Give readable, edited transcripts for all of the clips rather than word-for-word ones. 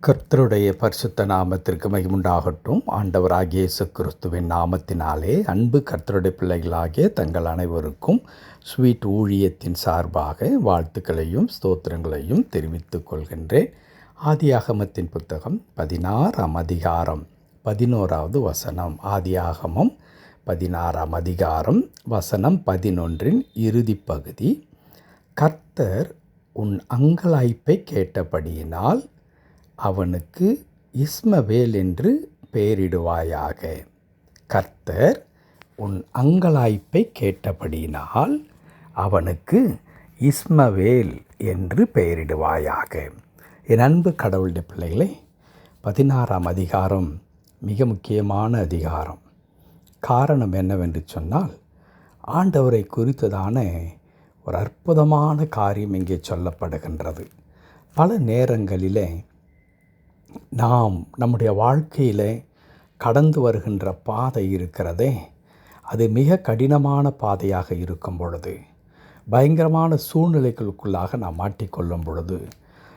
கர்த்தருடைய பரிசுத்த நாமத்திற்கு மகிமுண்டாகட்டும். ஆண்டவராகிய இயேசு கிறிஸ்துவின் நாமத்தினாலே அன்பு கர்த்தருடைய பிள்ளைகளாகிய தங்கள் அனைவருக்கும் ஸ்வீட் ஊழியத்தின் சார்பாக வாழ்த்துக்களையும் ஸ்தோத்திரங்களையும் தெரிவித்துக் கொள்கின்றேன். ஆதியாகமத்தின் புத்தகம் 16ஆம் அதிகாரம் 11வது வசனம். ஆதியாகமம் 16ஆம் அதிகாரம் வசனம் 11இன் இறுதி பகுதி. கர்த்தர் உன் அங்கலாய்ப்பை கேட்டபடியினால் அவனுக்கு இஸ்மவேல் என்று பெயரிடுவாயாக. கர்த்தர் உன் அங்கலாய்ப்பை கேட்டபடியினால் அவனுக்கு இஸ்மவேல் என்று பெயரிடுவாயாக. என் அன்பு கடவுளுடைய பிள்ளைகளை, 16ஆம் அதிகாரம் மிக முக்கியமான அதிகாரம். காரணம் என்னவென்று சொன்னால், ஆண்டவரை குறித்ததான ஒரு அற்புதமான காரியம் இங்கே சொல்லப்படுகின்றது. பல நேரங்களிலே நாம் நம்முடைய வாழ்க்கையில் கடந்து வருகின்ற பாதை இருக்கிறதே, அது மிக கடினமான பாதையாக இருக்கும் பொழுது, பயங்கரமான சூழ்நிலைகளுக்குள்ளாக நாம் மாட்டிக்கொள்ளும் பொழுது,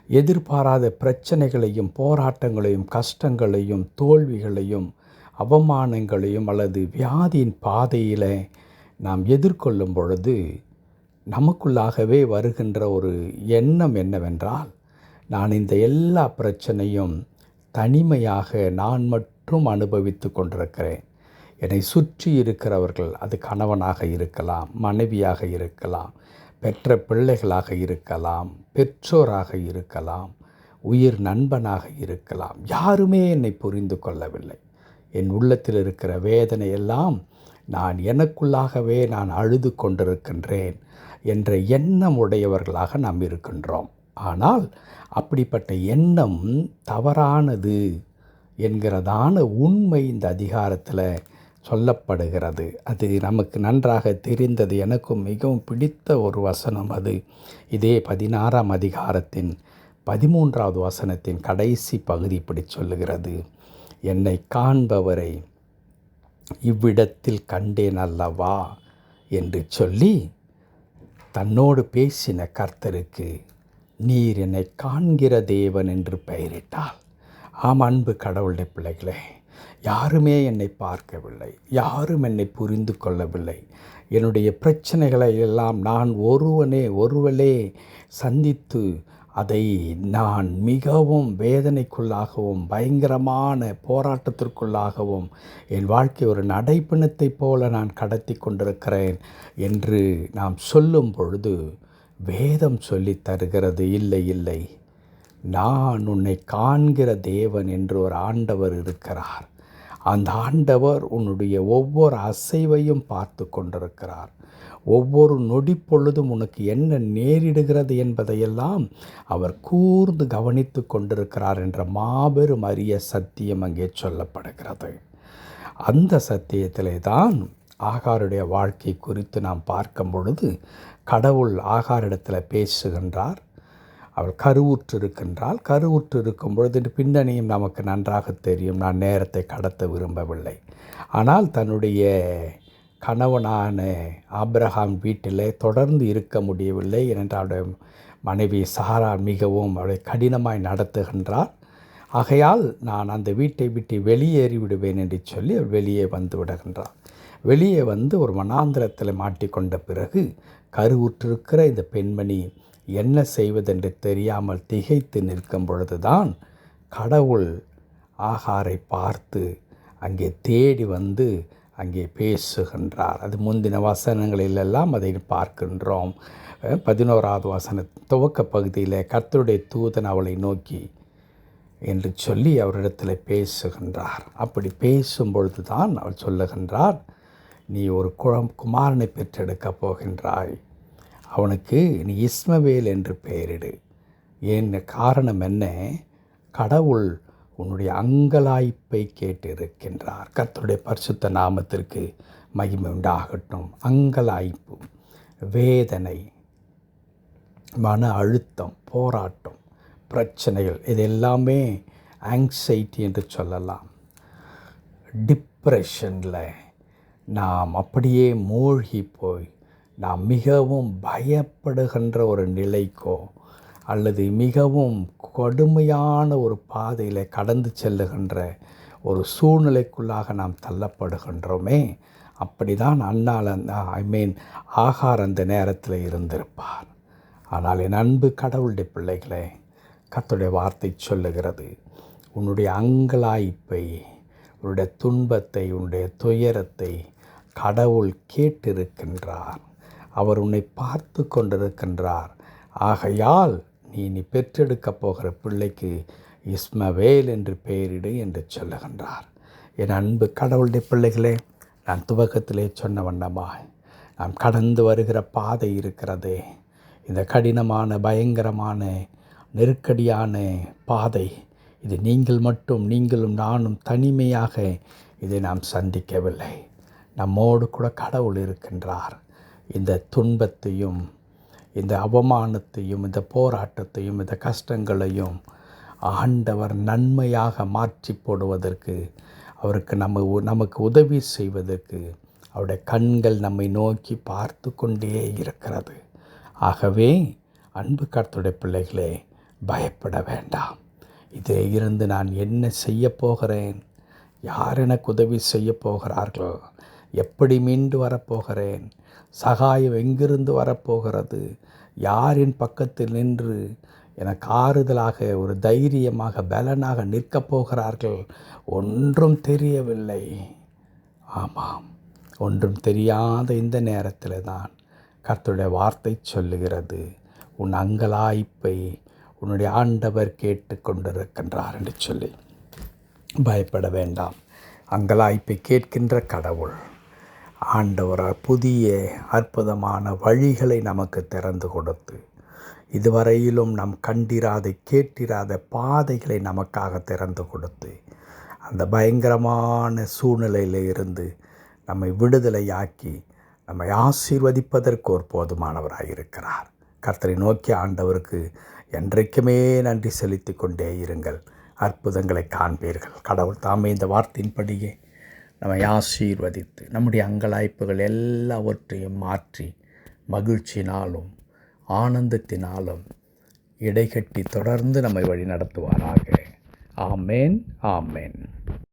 எதிர்பாராத பிரச்சனைகளையும் போராட்டங்களையும் கஷ்டங்களையும் தோல்விகளையும் அவமானங்களையும் அல்லது வியாதியின் பாதையில் நாம் எதிர்கொள்ளும் பொழுது, நமக்குள்ளாகவே வருகின்ற ஒரு எண்ணம் என்னவென்றால், நான் இந்த எல்லா பிரச்சனையும் தனிமையாக நான் மட்டும் அனுபவித்து கொண்டிருக்கிறேன். என்னை சுற்றி இருக்கிறவர்கள், அது கணவனாக இருக்கலாம், மனைவியாக இருக்கலாம், பெற்ற பிள்ளைகளாக இருக்கலாம், பெற்றோராக இருக்கலாம், உயிர் நண்பனாக இருக்கலாம், யாருமே என்னை புரிந்து கொள்ளவில்லை. என் உள்ளத்தில் இருக்கிற வேதனையெல்லாம் நான் எனக்குள்ளாகவே நான் அழுது கொண்டிருக்கின்றேன் என்ற எண்ணம் உடையவர்களாக நாம் இருக்கின்றோம். ஆனால் அப்படிப்பட்ட எண்ணம் தவறானது என்கிறதான உண்மை இந்த அதிகாரத்தில் சொல்லப்படுகிறது. அது நமக்கு நன்றாக தெரிந்தது. எனக்கும் மிகவும் பிடித்த ஒரு வசனம் அது. இதே 16ஆம் அதிகாரத்தின் 13வது வசனத்தின் கடைசி பகுதி இப்படி சொல்லுகிறது: என்னை காண்பவரை இவ்விடத்தில் கண்டேன் அல்லவா என்று சொல்லி தன்னோடு பேசின கர்த்தருக்கு நீர் என்னை காண்கிற தேவன் என்று பெயரிட்டாள். ஆம், அன்பு கடவுளுடைய பிள்ளைகளே, யாருமே என்னை பார்க்கவில்லை, யாரும் என்னை புரிந்து கொள்ளவில்லை. என்னுடைய பிரச்சனைகளை எல்லாம் நான் ஒருவளே சந்தித்து அதை நான் மிகவும் வேதனைக்குள்ளாகவும் பயங்கரமான போராட்டத்திற்குள்ளாகவும் என் வாழ்க்கை ஒரு நடைப்பிணத்தைப் போல நான் கடத்தி கொண்டிருக்கிறேன் என்று நாம் சொல்லும் பொழுது, வேதம் சொல்லி தருகிறது, இல்லை, நான் உன்னை காண்கிற தேவன் என்று ஒரு ஆண்டவர் இருக்கிறார். அந்த ஆண்டவர் உன்னுடைய ஒவ்வொரு அசைவையும் பார்த்து கொண்டிருக்கிறார். ஒவ்வொரு நொடி பொழுதும் உனக்கு என்ன நேரிடுகிறது என்பதையெல்லாம் அவர் கூர்ந்து கவனித்து கொண்டிருக்கிறார் என்ற மாபெரும் அரிய சத்தியம் அங்கே சொல்லப்படுகிறது. அந்த சத்தியத்திலே தான் ஆகாருடைய வாழ்க்கை குறித்து நாம் பார்க்கும் பொழுது, கடவுள் ஆகாரிடத்தில் பேசுகின்றார். அவள் கருவுற்று இருக்கின்றாள். கருவுற்று இருக்கும் பொழுது பின்னணியும் நமக்கு நன்றாக தெரியும். நான் நேரத்தை கடத்த விரும்பவில்லை. ஆனால் தன்னுடைய கணவனான ஆபிரகாம் வீட்டிலே தொடர்ந்து இருக்க முடியவில்லை. ஏனென்றால் அவருடைய மனைவி சாரா மிகவும் அவளை கடினமாய் நடத்துகின்றார். ஆகையால் நான் அந்த வீட்டை விட்டு வெளியேறி விடுவேன் என்று சொல்லி அவள் வெளியே வந்து விடுகின்றார். வெளியே வந்து ஒரு வனாந்திரத்தில் மாட்டிக்கொண்ட பிறகு கருவுற்றிருக்கிற இந்த பெண்மணி என்ன செய்வதென்று தெரியாமல் திகைத்து நிற்கும் பொழுதுதான் கடவுள் ஆகாரை பார்த்து அங்கே தேடி வந்து அங்கே பேசுகின்றார். அது முந்தின வசனங்களிலெல்லாம் அதை பார்க்கின்றோம். 11வது வசன துவக்க பகுதியில் கர்த்தருடைய தூதன் அவளை நோக்கி என்று சொல்லி அவரிடத்தில் பேசுகின்றார். அப்படி பேசும் பொழுது தான் அவள் சொல்லுகின்றார், நீ ஒரு குமாரனை பெற்றெடுக்கப் போகின்றாய். அவனுக்கு நீ இஸ்மவேல் என்று பெயரிடு. ஏன் காரணம் என்ன? கடவுள் உன்னுடைய அங்கலாய்ப்பை கேட்டிருக்கின்றார். கர்த்தருடைய பரிசுத்த நாமத்திற்கு மகிமை உண்டாகட்டும். அங்கலாய்ப்பு, வேதனை, மன அழுத்தம், போராட்டம், பிரச்சனைகள், இது எல்லாமே ஆங்ஸைட்டி என்று சொல்லலாம். டிப்ரெஷனில் நாம் அப்படியே மூழ்கி போய் நாம் மிகவும் பயப்படுகின்ற ஒரு நிலைக்கோ அல்லது மிகவும் கடுமையான ஒரு பாதையில் கடந்து செல்லுகின்ற ஒரு சூழ்நிலைக்குள்ளாக நாம் தள்ளப்படுகின்றோமே, அப்படி தான் ஆகார் அந்த நேரத்தில் இருந்திருப்பார். ஆனால் என் அன்பு கடவுளுடைய பிள்ளைகளே, கர்த்தருடைய வார்த்தை சொல்லுகிறது, உன்னுடைய அங்கலாய்ப்பை, உன்னுடைய துன்பத்தை, உன்னுடைய துயரத்தை கடவுள் கேட்டிருக்கின்றார். அவர் உன்னை பார்த்து கொண்டிருக்கின்றார். ஆகையால் நீ பெற்றெடுக்கப் போகிற பிள்ளைக்கு இஸ்மவேல் என்று பெயரிடு என்று சொல்லுகின்றார். என் அன்பு கடவுளுடைய பிள்ளைகளே, நான் துவக்கத்திலே சொன்ன வண்ணமாய் நாம் கடந்து வருகிற பாதை இருக்கிறதே, இந்த கடினமான பயங்கரமான நெருக்கடியான பாதை, இது நீங்களும் நானும் தனிமையாக இதை நாம் சந்திக்கவில்லை. நம்மோடு கூட கடவுள் இருக்கின்றார். இந்த துன்பத்தையும், இந்த அவமானத்தையும், இந்த போராட்டத்தையும், இந்த கஷ்டங்களையும் ஆண்டவர் நன்மையாக மாற்றி போடுவதற்கு, அவருக்கு நமக்கு உதவி செய்வதற்கு அவருடைய கண்கள் நம்மை நோக்கி பார்த்து கொண்டே இருக்கிறது. ஆகவே அன்பு கர்த்தருடைய பிள்ளைகளே, பயப்பட வேண்டாம். இதில் இருந்து நான் என்ன செய்ய போகிறேன், யார் எனக்கு உதவி செய்ய போகிறார்களோ, எப்படி மீண்டு வரப்போகிறேன், சகாயம் எங்கிருந்து வரப்போகிறது, யாரின் பக்கத்தில் நின்று எனக்கு ஆறுதலாக ஒரு தைரியமாக பலனாக நிற்கப் போகிறார்கள், ஒன்றும் தெரியவில்லை. ஆமாம், ஒன்றும் தெரியாத இந்த நேரத்தில் தான் கர்த்தருடைய வார்த்தை சொல்லுகிறது, உன் அங்கலாய்ப்பை உன்னுடைய ஆண்டவர் கேட்டு கொண்டிருக்கின்றார் என்று சொல்லி பயப்பட வேண்டாம். அங்கலாய்ப்பை கேட்கின்ற கடவுள் ஆண்டவர் புதிய அற்புதமான வழிகளை நமக்கு திறந்து கொடுத்து, இதுவரையிலும் நாம் கண்டிராத கேட்டிராத பாதைகளை நமக்காக திறந்து கொடுத்து, அந்த பயங்கரமான சூழ்நிலையில் இருந்து நம்மை விடுதலையாக்கி நம்மை ஆசீர்வதிப்பதற்கு ஒரு போதுமானவராயிருக்கிறார். கர்த்தரை நோக்கி ஆண்டவருக்கு என்றைக்குமே நன்றி செலுத்தி கொண்டே இருங்கள். அற்புதங்களை காண்பீர்கள். கடவுள் தாமே இந்த வார்த்தையின்படியே நம்மை ஆசீர்வதித்து நம்முடைய அங்கலாய்ப்புகள் எல்லாவற்றையும் மாற்றி மகிழ்ச்சினாலும் ஆனந்தத்தினாலும் இடைகட்டி தொடர்ந்து நம்மை வழி நடத்துவாராக. ஆமேன், ஆமேன்.